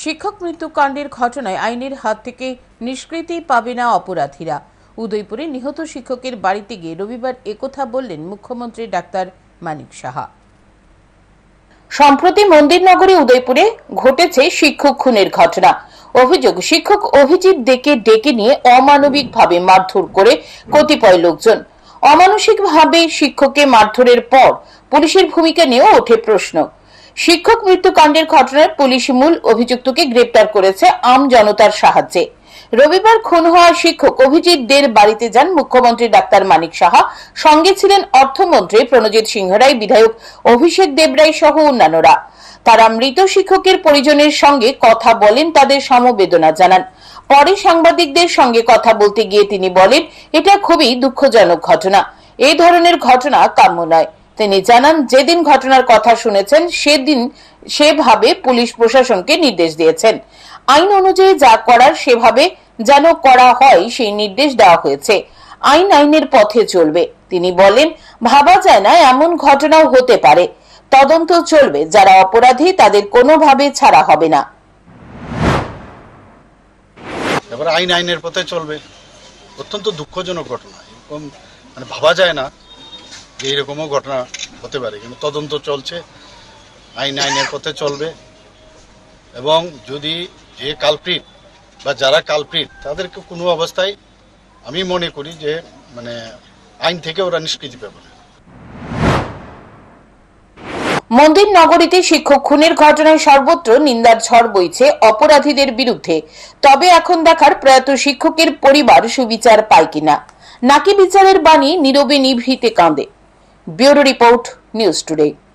শিক্ষক মৃত্যুকাণ্ডের ঘটনায় আইনের হাত থেকে নিষ্কৃতি পাবে না অপরাধীরা। উদয়পুরে নিহত শিক্ষকের বাড়িতে গিয়ে রবিবার একথা বললেন মুখ্যমন্ত্রী ডাক্তার মানিক সাহা। সম্প্রতি মন্দিরনগরে উদয়পুরে ঘটেছে শিক্ষক খুনের ঘটনা। অভিযোগ, শিক্ষক অভিজিৎ দেকে ডেকে নিয়ে অমানবিকভাবে মারধর করে কতিপয় লোকজন। অমানসিকভাবে শিক্ষককে মারধরের পর পুলিশের ভূমিকা নিয়েও ওঠে প্রশ্ন। শিক্ষক মৃত্যুকাণ্ডের ঘটনায় পুলিশ মূল অভিযুক্তকে গ্রেপ্তার করেছে আম জনতার সাহায্যে। রবিবার খুন হওয়া শিক্ষক অভিজিৎ দের বাড়িতে যান মুখ্যমন্ত্রী ডাক্তার মানিক সাহা, সঙ্গে ছিলেন অর্থমন্ত্রী প্রণজিৎ সিংহ রায়, বিধায়ক অভিষেক দেবরায় সহ অন্যান্যরা। তারা মৃত শিক্ষকের পরিজনের সঙ্গে কথা বলেন, তাদের সমবেদনা জানান। পরে সাংবাদিকদের সঙ্গে কথা বলতে গিয়ে তিনি বলেন, এটা খুবই দুঃখজনক ঘটনা, এই ধরনের ঘটনা কাম্য নয়। তিনি জানান, যেদিন ঘটনার কথা শুনেছেন সেদিন সেভাবে পুলিশ প্রশাসনকে নির্দেশ দিয়েছেন। আইন অনুযায়ী যা করার সেভাবে যেন করা হয় সেই নির্দেশ দেওয়া হয়েছে। আইন আইনের পথে চলবে। তিনি বলেন, ভাবা যায় না এমন ঘটনাও হতে পারে। তদন্ত চলবে, যারা অপরাধী তাদের কোনোভাবে ছাড়া হবে না। এবার আইন আইনের পথে চলবে। অত্যন্ত দুঃখজনক ঘটনা, এরকম ভাবা যায় না যে এরকমও ঘটনা হতে পারে, কিন্তু তদন্ত চলছে, আইন আইনের পথে চলবে। এবং যদি যে কালপ্রিট বা যারা কালপ্রিট তাদেরকে কোনো অবস্থায় আমি মনে করি যে আইন থেকে ওরা নিষ্কৃতি পাবে না। মন্দির নগরীতে শিক্ষক খুনের ঘটনায় সর্বত্র নিন্দার ঝড় বইছে অপরাধীদের বিরুদ্ধে। তবে এখন দেখার প্রয়াত শিক্ষকের পরিবার সুবিচার পায় কিনা, নাকি বিচারের বাণী নীরবে নিভৃতে কাঁদে। Bureau report, news today.